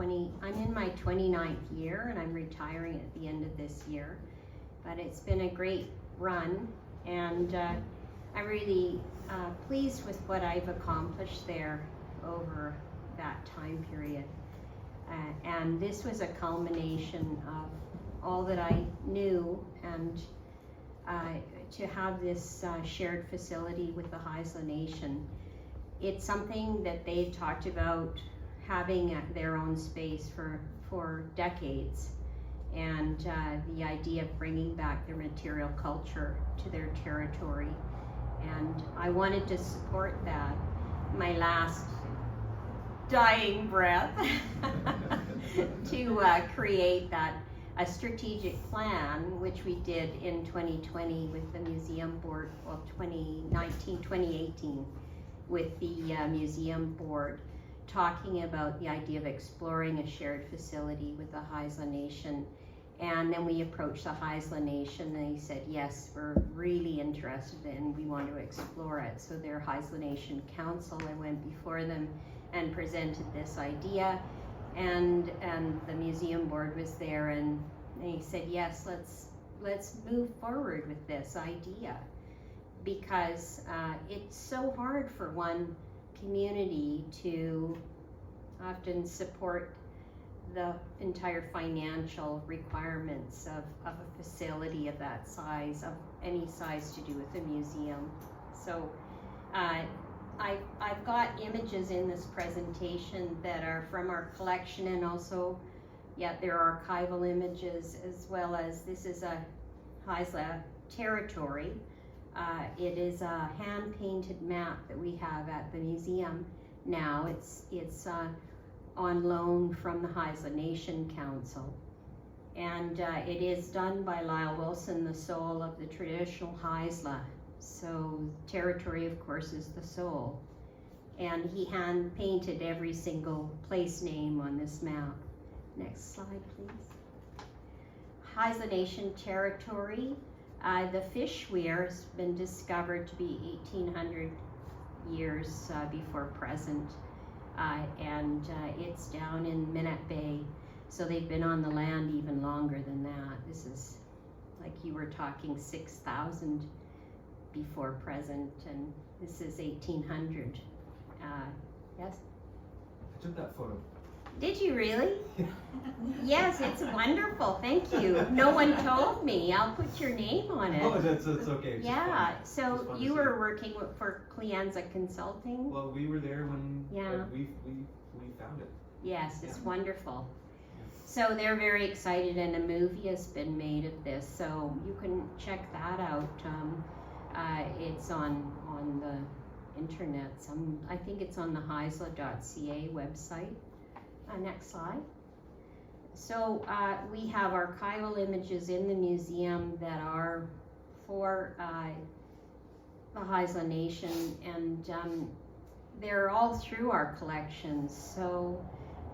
I'm in my 29th year, and I'm retiring at the end of this year. But it's been a great run, and I'm really pleased with what I've accomplished there over that time period. And this was a culmination of all that I knew, and to have this shared facility with the Haisla Nation. It's something that they've talked about having their own space for decades, and the idea of bringing back their material culture to their territory. And I wanted to support that. My last dying breath to create a strategic plan, which we did in 2020 with the museum board, well, 2018 with the museum board, talking about the idea of exploring a shared facility with the Haisla Nation. And then we approached the Haisla Nation, and they said, yes, we're really interested and we want to explore it. So their Haisla Nation Council, I went before them and presented this idea, and the museum board was there, and they said, yes, let's move forward with this idea, because it's so hard for one community to often support the entire financial requirements of a facility of that size, of any size, to do with a museum. So I've got images in this presentation that are from our collection, and also, there are archival images, as well as this is a Haisla territory. It is a hand-painted map that we have at the museum now. It's on loan from the Haisla Nation Council, and it is done by Lyle Wilson, the soul of the traditional Haisla. So territory, of course, is the soul, and he hand painted every single place name on this map. Next slide, please. Haisla Nation territory. The fish weir has been discovered to be 1,800 years before present, and it's down in Minette Bay, so they've been on the land even longer than that. This is, like you were talking, 6,000 before present, and this is 1,800. Yes? I took that photo. Did you really? Yes, it's wonderful. Thank you. No one told me. I'll put your name on it. Oh, that's okay. It's yeah. So you were working for Clianza Consulting? Well, we were there when we found it. Yes, it's wonderful. So they're very excited, and a movie has been made of this, so you can check that out. It's on the internet. I think it's on the Haisla.ca website. Next slide. So we have archival images in the museum that are for the Haisla Nation, and they're all through our collections. So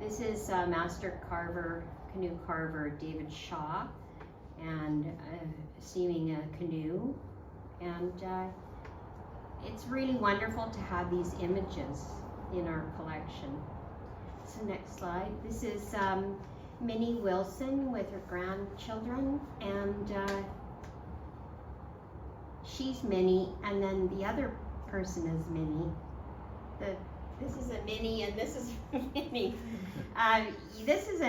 this is master carver, canoe carver David Shaw, and steaming a canoe, and it's really wonderful to have these images in our collection. So next slide. This is Minnie Wilson with her grandchildren, and she's Minnie, and then the other person is Minnie. This is a Minnie, and this is Minnie. This is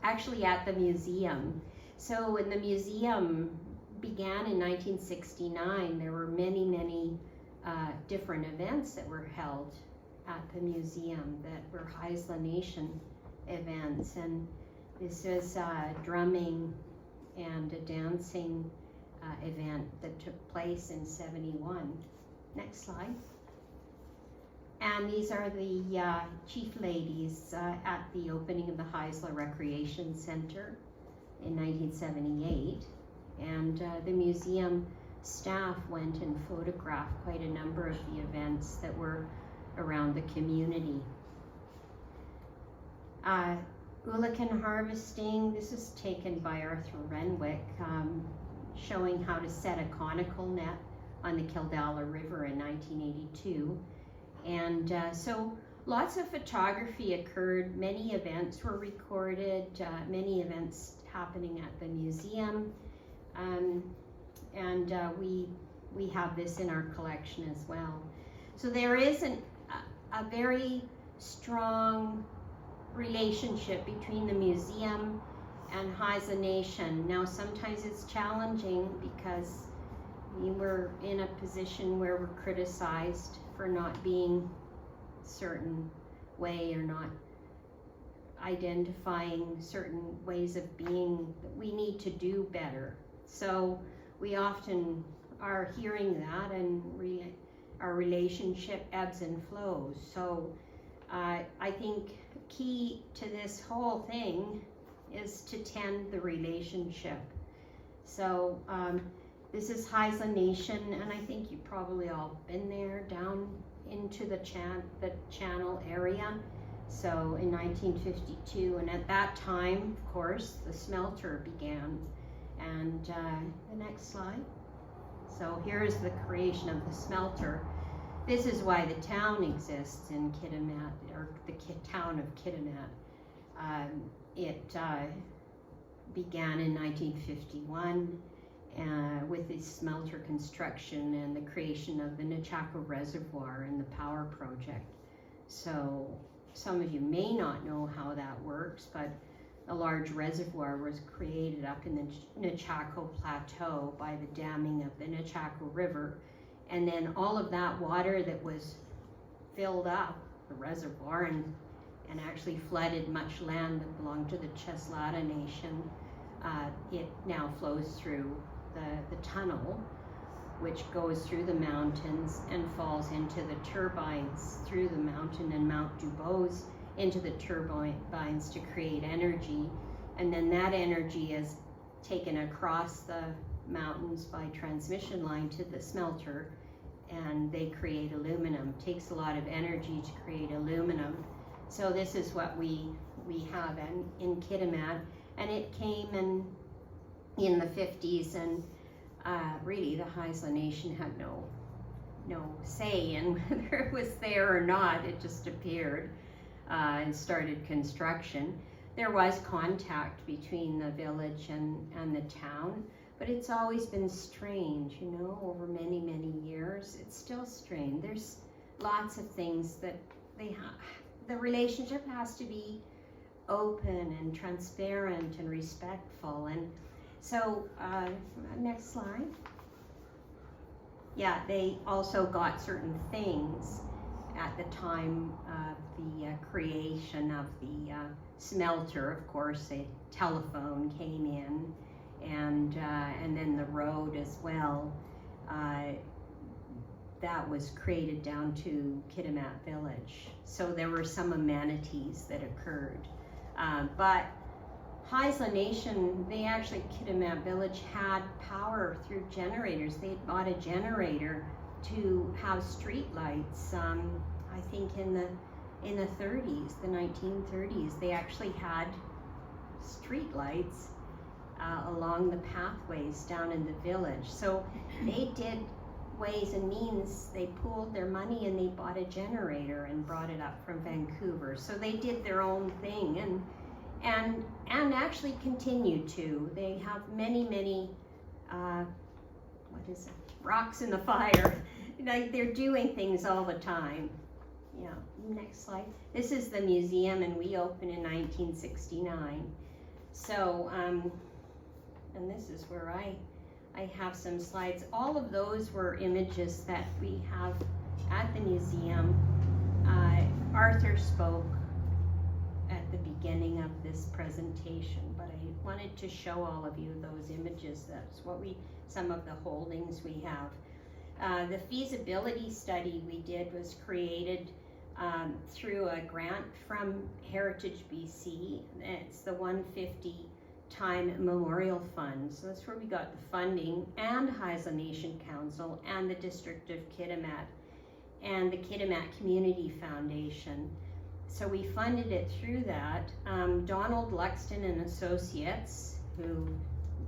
actually at the museum. So when the museum began in 1969, there were many different events that were held at the museum that were Haisla Nation events, and this was a drumming and a dancing event that took place in '71. Next slide. And these are the chief ladies at the opening of the Haisla Recreation Center in 1978, and the museum staff went and photographed quite a number of the events that were around the community. Ulican harvesting, this is taken by Arthur Renwick, showing how to set a conical net on the Kildala River in 1982. And so lots of photography occurred, many events were recorded, many events happening at the museum, and we have this in our collection as well. So there is a very strong relationship between the museum and Haisla Nation. Now sometimes it's challenging because we're in a position where we're criticized for not being a certain way or not identifying certain ways of being. We need to do better. So we often are hearing that, and our relationship ebbs and flows. So I think key to this whole thing is to tend the relationship. So this is Haisla Nation, and I think you've probably all been there, down into the channel area. So in 1952, and at that time, of course, the smelter began. And the next slide. So here is the creation of the smelter. This is why the town exists in Kitimat, or the town of Kitimat. It began in 1951 with the smelter construction and the creation of the Nechako Reservoir and the power project. So some of you may not know how that works, but a large reservoir was created up in the Nechako Plateau by the damming of the Nechako River. And then all of that water that was filled up the reservoir and actually flooded much land that belonged to the Cheslada Nation, it now flows through the tunnel, which goes through the mountains and falls into the turbines through the mountain and Mount Dubose into the turbines to create energy. And then that energy is taken across the mountains by transmission line to the smelter, and they create aluminum. It takes a lot of energy to create aluminum. So this is what we have in Kitimat, and it came in the 50s, and really the Haisla Nation had no say in whether it was there or not. It just appeared and started construction. There was contact between the village and the town, but it's always been strained, over many, many years. It's still strained. There's lots of things that the relationship has to be open and transparent and respectful. And so, next slide. Yeah, they also got certain things at the time of the creation of the smelter. Of course, a telephone came in, and then the road as well. That was created down to Kitimat Village. So there were some amenities that occurred. But Haisla Nation, Kitimat Village had power through generators. They had bought a generator to have street lights. I think in the 30s, the 1930s, they actually had street lights along the pathways down in the village. So they did ways and means. They pooled their money and they bought a generator and brought it up from Vancouver. So they did their own thing and actually continue to. They have many rocks in the fire. Like, they're doing things all the time. Yeah, next slide. This is the museum, and we opened in 1969. So, and this is where I have some slides. All of those were images that we have at the museum. Arthur spoke at the beginning of this presentation, but I wanted to show all of you those images. That's what some of the holdings we have. The feasibility study we did was created through a grant from Heritage BC. It's the 150 Time Memorial Fund. So that's where we got the funding, and Haisla Nation Council, and the District of Kitimat, and the Kitimat Community Foundation. So we funded it through that. Donald Luxton and Associates, who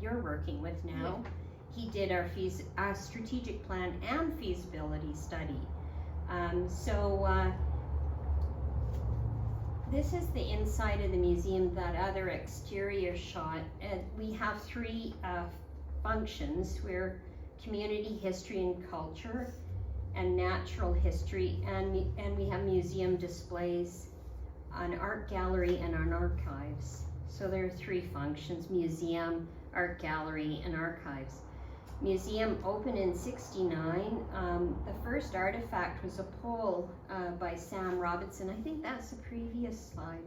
you're working with now, he did our strategic plan and feasibility study. this is the inside of the museum, that other exterior shot. And we have three functions. We're community history and culture, and natural history, and we have museum displays, an art gallery, and an archives. So there are three functions: museum, art gallery, and archives. Museum opened in '69. The first artifact was a pole by Sam Robinson. I think that's the previous slide.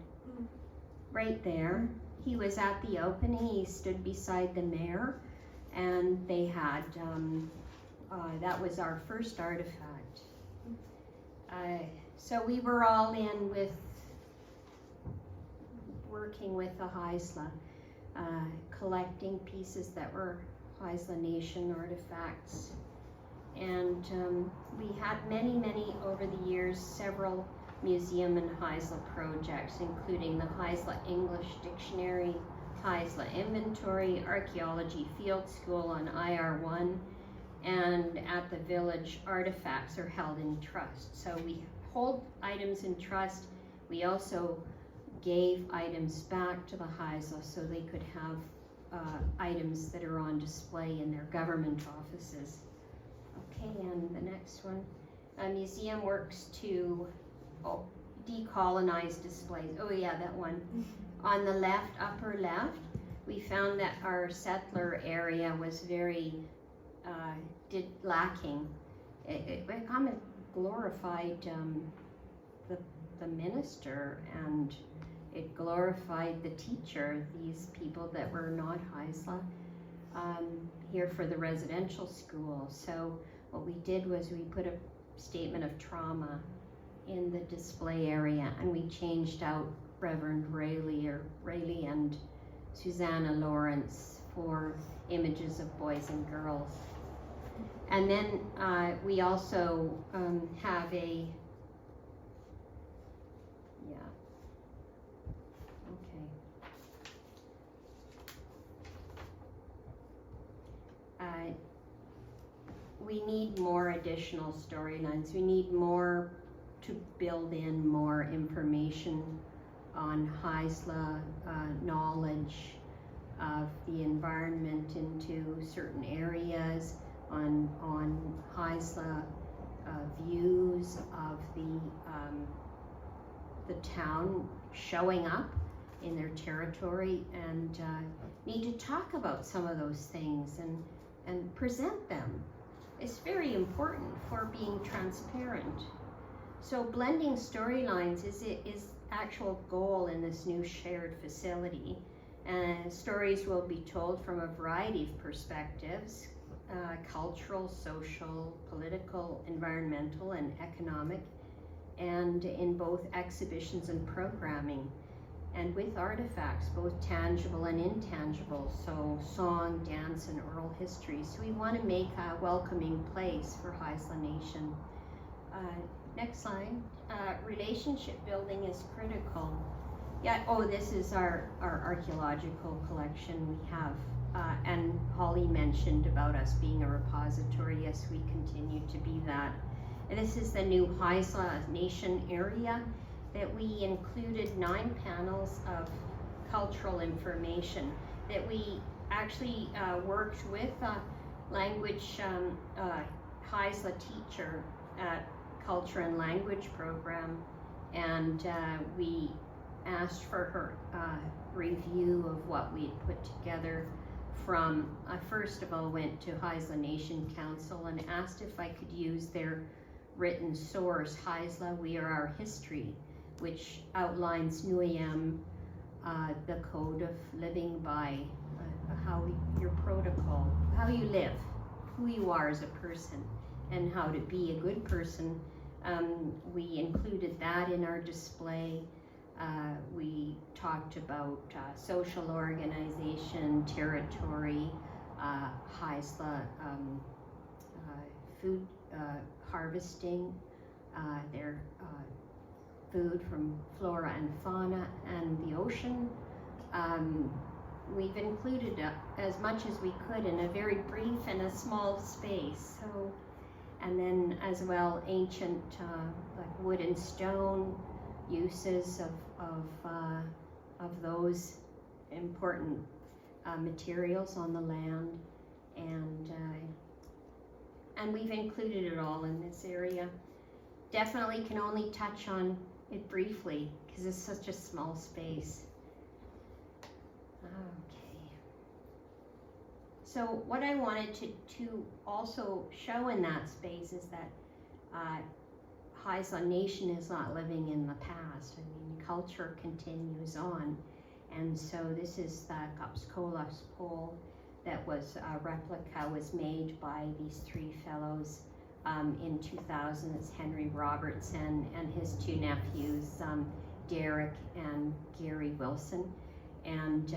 Right there. He was at the opening. He stood beside the mayor, and they had, that was our first artifact. So we were all in with, working with the Haisla, collecting pieces that were Haisla Nation artifacts. And we had many over the years, several museum and Haisla projects, including the Haisla English Dictionary, Haisla Inventory, Archaeology Field School on IR1, and at the village, artifacts are held in trust. So we hold items in trust. We also gave items back to the Haisla so they could have items that are on display in their government offices. Okay, and the next one. A museum works to decolonize displays. Oh yeah, that one. On the left, upper left, we found that our settler area was very lacking. It kind of glorified the minister, and it glorified the teacher, these people that were not Haisla, here for the residential school. So what we did was we put a statement of trauma in the display area, and we changed out Reverend Rayleigh and Susanna Lawrence for images of boys and girls. And then we also have a, we need more additional storylines. We need more to build in more information on Haisla, knowledge of the environment into certain areas, on Haisla views of the town showing up in their territory, and need to talk about some of those things and present them. It's very important for being transparent. So blending storylines is actual goal in this new shared facility. And stories will be told from a variety of perspectives, cultural, social, political, environmental, and economic, and in both exhibitions and programming, and with artifacts, both tangible and intangible, so song, dance, and oral history. So we want to make a welcoming place for Haisla Nation. Next slide. Relationship building is critical. Yeah, this is our archaeological collection we have. And Holly mentioned about us being a repository. Yes, we continue to be that. And this is the new Haisla Nation area that we included 9 panels of cultural information that we actually worked with a language Haisla teacher at Culture and Language program, and we asked for her review of what we had put together from, first of all went to Haisla Nation Council and asked if I could use their written source, Haisla, We Are Our History, which outlines Nuyam, the code of living by your protocol, how you live, who you are as a person, and how to be a good person. We included that in our display. We talked about social organization, territory, Haisla food harvesting, their food from flora and fauna and the ocean. We've included as much as we could in a very brief and a small space. So, and then as well, ancient like wood and stone, uses of those important materials on the land, and we've included it all in this area. Definitely can only touch on it briefly because it's such a small space. Okay. So what I wanted to also show in that space is that Haisla Nation is not living in the past. I mean, culture continues on. And so this is the Kapskolas pole that was a replica was made by these three fellows in 2000. It's Henry Robertson and his two nephews, Derek and Gary Wilson. And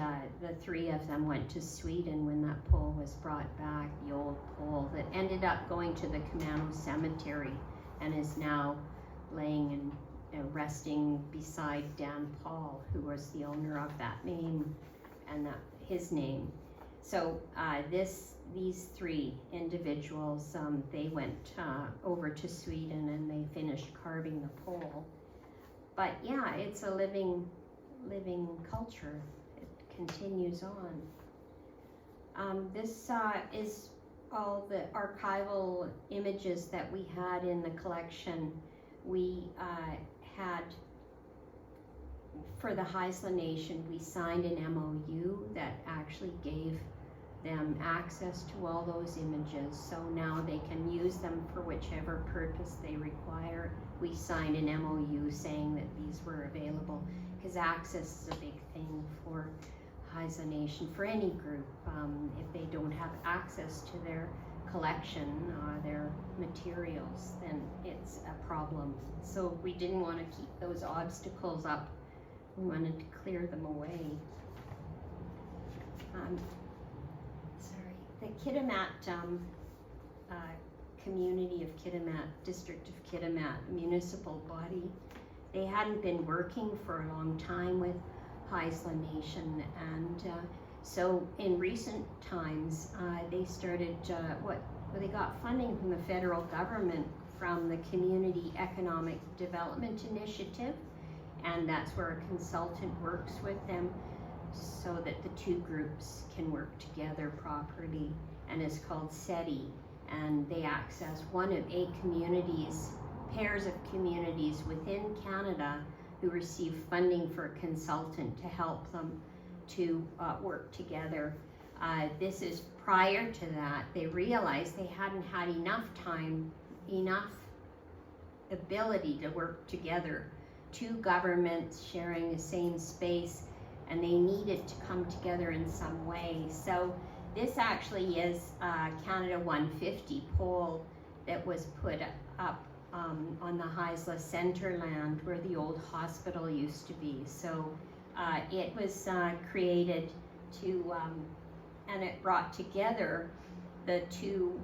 the three of them went to Sweden when that pole was brought back, the old pole that ended up going to the Camano Cemetery and is now laying and resting beside Dan Paul, who was the owner of that name and his name. So these three individuals, they went over to Sweden and they finished carving the pole. But yeah, it's a living culture. It continues on. This is all the archival images that we had in the collection. We had, for the Haisla Nation, we signed an MOU that actually gave them access to all those images, so now they can use them for whichever purpose they require. We signed an MOU saying that these were available, because access is a big thing for Haisla Nation, for any group. If they don't have access to their collection, their materials, then it's a problem. So we didn't want to keep those obstacles up. We wanted to clear them away. The Kitimat community of Kitimat, district of Kitimat, municipal body, they hadn't been working for a long time with Haisla Nation, and so in recent times they started they got funding from the federal government from the Community Economic Development Initiative, and that's where a consultant works with them so that the two groups can work together properly, and it's called SETI, and they access one of 8 communities, pairs of communities within Canada who receive funding for a consultant to help them to work together. This is prior to that. They realized they hadn't had enough time, enough ability to work together, two governments sharing the same space, and they needed to come together in some way. So this actually is Canada 150 pole that was put up on the Haisla Center land where the old hospital used to be. So it was created to, and it brought together the two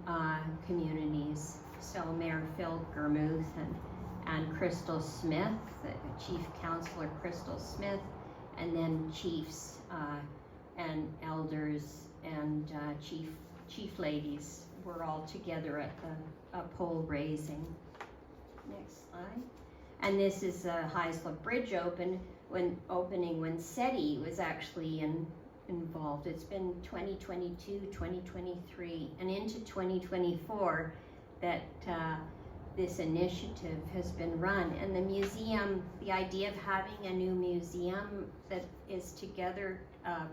communities. So Mayor Phil Germuth and Crystal Smith, the Chief Councillor Crystal Smith, and then chiefs and elders and chief ladies were all together at the pole raising. Next slide. And this is a Haisla Bridge opening when SETI was actually involved. It's been 2022, 2023, and into 2024 that this initiative has been run. And the museum, the idea of having a new museum that is together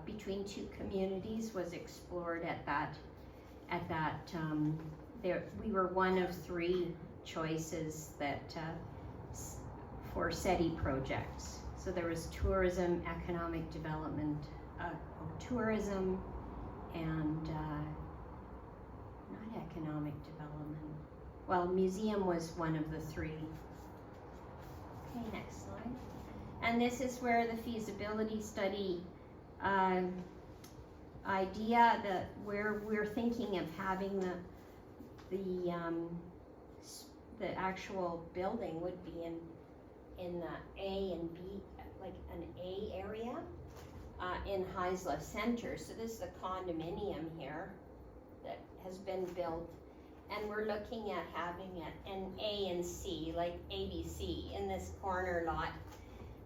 between two communities was explored at that. We were one of 3 choices that for SETI projects. So there was tourism, economic development, tourism, and not economic development. Well, museum was one of the 3. Okay, next slide. And this is where the feasibility study idea where we're thinking of having the actual building would be in the A and B, like an A area in Haisla Center. So this is a condominium here that has been built, and we're looking at having an A and C, like ABC, in this corner lot.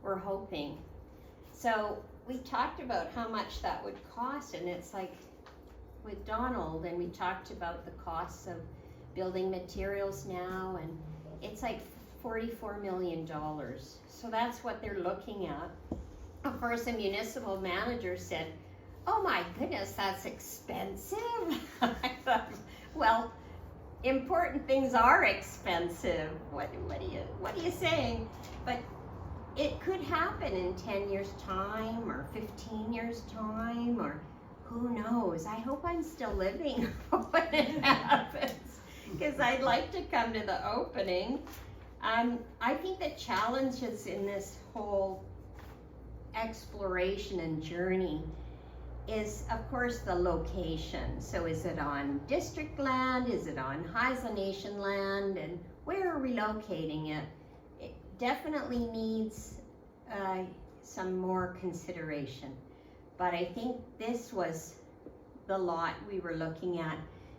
we're hoping. So we talked about how much that would cost, and it's like with Donald, and we talked about the costs of building materials now, and it's like $44 million. So that's what they're looking at. Of course, the municipal manager said, "Oh my goodness, that's expensive." I thought, well, important things are expensive. What are you saying? But it could happen in 10 years' time or 15 years' time, or who knows. I hope I'm still living when it happens, because I'd like to come to the opening. I think the challenges in this whole exploration and journey is, of course, the location. So is it on district land? Is it on Haisla Nation land? And where are we locating it? It definitely needs some more consideration. But I think this was the lot we were looking at.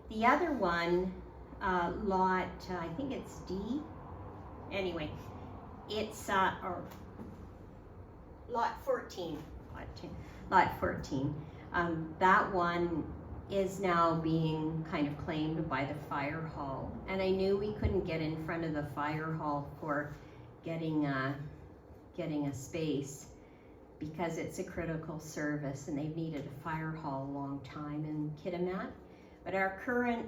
The other one, lot, I think it's D. Anyway, it's or lot 14. Lot 14. That one is now being kind of claimed by the fire hall. And I knew we couldn't get in front of the fire hall for getting a space, because it's a critical service and they've needed a fire hall a long time in Kitimat. But our current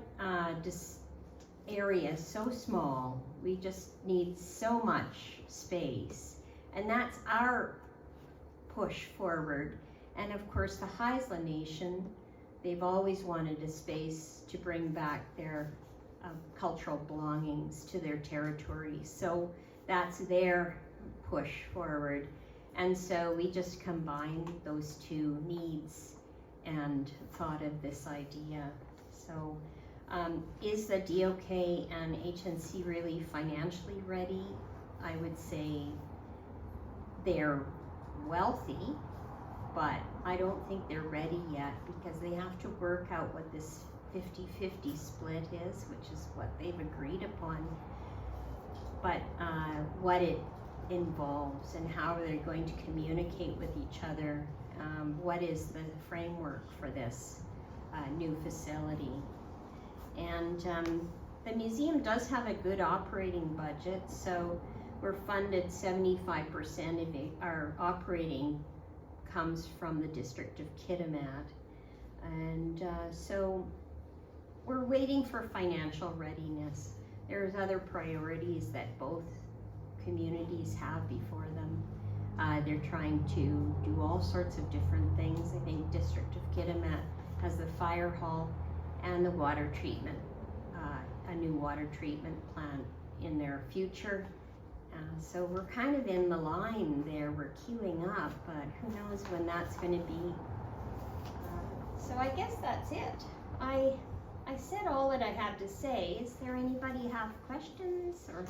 area is so small, we just need so much space. And that's our push forward. And of course the Haisla Nation, they've always wanted a space to bring back their cultural belongings to their territory. So that's their push forward. And so we just combined those two needs and thought of this idea. So is the DOK and HNC really financially ready? I would say they're wealthy, but I don't think they're ready yet, because they have to work out what this 50-50 split is, which is what they've agreed upon. But what it involves and how they're going to communicate with each other, what is the framework for this new facility. And the museum does have a good operating budget, so we're funded 75% of our operating comes from the District of Kitimat. And so we're waiting for financial readiness. There's other priorities that both communities have before them. They're trying to do all sorts of different things. I think District of Kitimat has the fire hall and the water treatment, a new water treatment plant in their future. So we're kind of in the line there. We're queuing up, but who knows when that's going to be. So I guess that's it. I said all that I had to say. Is there anybody have questions or